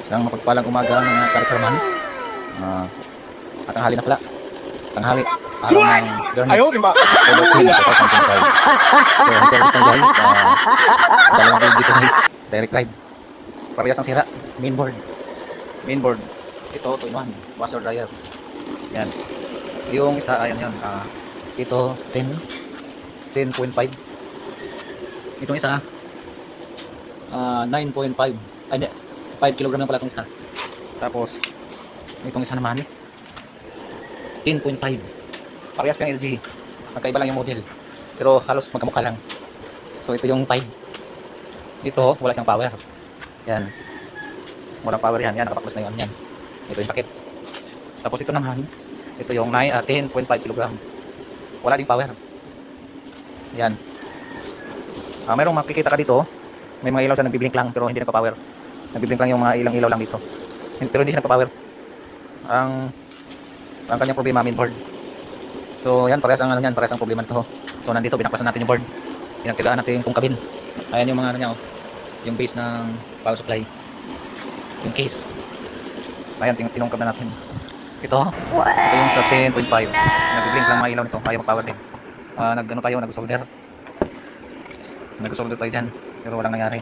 Isang mapagpalang umaga mga karikarman. At tanghali na pala. Tanghali. Araw ng Biyernes. October 10, 2025. So, ang service na guys. Dalawang rig dito guys. Direct drive. Parehas ang sira. Mainboard. Mainboard. Ito, 2-in-1. Washer dryer. Yan. Yung isa, ayan yan. Ito, 10.5. Itong isa, 9.5. Ay, hindi. 5 kg lang pala itong isa. Tapos, itong isa naman, 10.5. Parehas kang LG. Magkaiba lang yung model. Pero halos magkamukha lang. So, ito yung 5. Ito, wala siyang power. Yan. Walang power yan. Yan, nakapaklas na yun. Yan. Ito yung takip. Tapos ito naman, ito yung 10.5 kg. Wala ding power. Yan. Mayroong makikita ka dito. May mga ilaw sa nagbiblink lang pero hindi nagpa-power. Nagbiblink lang yung mga ilang ilaw lang dito. Pero hindi siya nagpa-power. Ang kanyang problema, mainboard. So yan, parehas ang ano yan, parehas ang problema nito. So nandito, binakbasan natin yung board. Pinagtigaan natin kung kabin. Ayan yung mga ano niya, oh. Yung base ng power supply. Yung case. So ayan, tinungkab na natin. Ito yung sa 10.5. Nagbiblink lang mga ilaw nito. Ayaw mag-power din. Nag-solder. Nag-solder tayo dyan. Pero walang nangyari.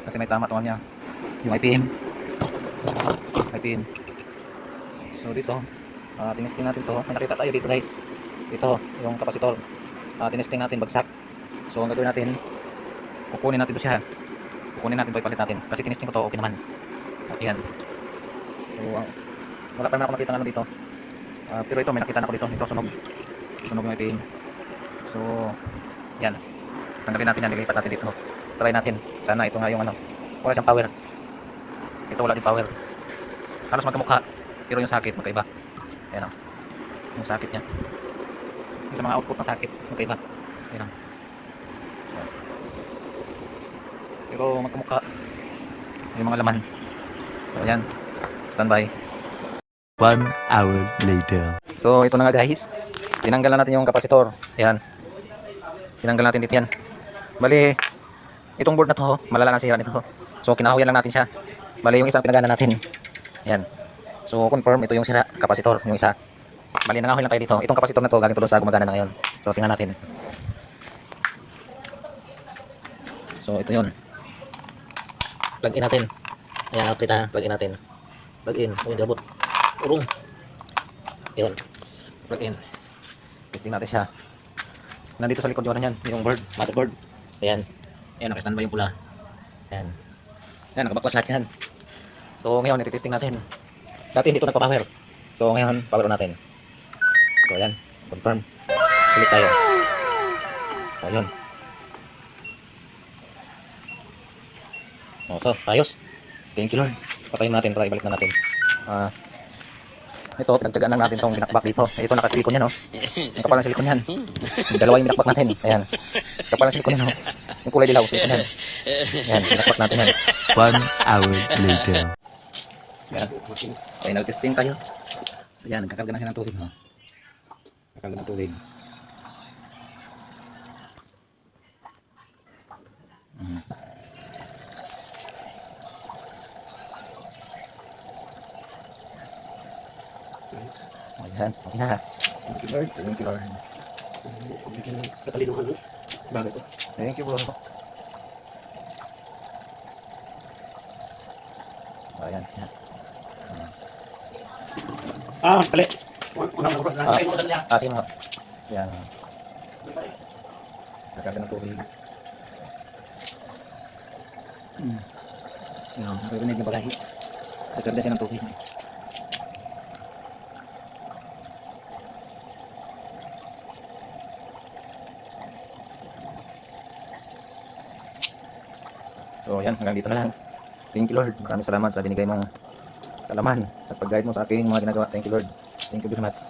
Kasi may tama tungan niya. Yung IPM. So dito, tinesting natin to. May nakita tayo dito guys. Ito, yung kapasitor. Tinesting natin bagsak. So ang gagawin natin, kukunin natin to siya. Kukunin natin to, ipalit natin. Kasi tinesting ko to, okay naman. At yan. So, wala pa naman ako nakita ng ano dito. Pero ito, may nakita na ako dito. Ito, sunog. Sunog yung IPM. So, yan. Tanggalin natin yan, lilipat natin dito. Try natin. Sana ito nga yung ano. Wala siyang power. Ito wala din power. Halos magkamukha. Pero yung sakit, magkaiba. Ayan o. Yung sakit niya. Yung sa mga output ng sakit, magkaiba. Ayan o. Pero magkamukha. Yung mga laman. So, ayan. Standby. 1 hour later. So ito na nga guys, tinanggal na natin yung kapasitor. Ayan, tinanggal natin dito yan. Bali, itong board na to, malala na sira nito. So kinahuyan lang natin siya. Bali yung isang pinagana natin. Ayan. So confirm ito yung sira, kapasitor, yung isa. Bali nangahoy lang tayo dito. Itong kapasitor na to galing to sa gumagana na ngayon. So tingnan natin. So ito yun. Plug in natin. Ayan, outlet ha, plug in natin. Plug in, oh, gabot. Urong. Yun. Plug in. Testing natin siya. Nandito sa likod yung ano yan, yung board, motherboard. Ayan. Ayan, naka-standby yung pula. Ayan. Ayan, nakabaklas lahat yan. So ngayon, iti-testing natin. Dati hindi ito nagpa-power. So ngayon, power on natin. So ayan, confirm. Select tayo. So yun. So, ayos. Thank you Lord. Patayin natin para ibalik na natin. Ito, pinagtyagaan lang natin itong binakbak dito. Ito, nakasilikon yan, oh. Ang kapal ng silikon yan. Dalawa yung binakbak natin. Ayan. Kapal ng silikon yan, oh. Yung kulay dilaw, silikon yan. Ayan, binakbak natin yan. 1 hour later. Ayan. Final testing tayo. So, ayan, nagkakarga na siya ng tubig, oh. Nagkakarga ng tubig. Ayan, okay na. Thank you Lord. Thank you Lord. Katalino ano? Bago to. Thank you bro. Ayan. Pali. Sige mo. Ayan. Nagkakarga ng tubig. Ayan, maririnig na ba guys? Nagkakarga siya ng tubig. So yan, hanggang dito na lang. Thank you Lord. Maraming salamat sa binigay mong kalaman at pag-guide mo sa aking mga ginagawa. Thank you Lord. Thank you very much.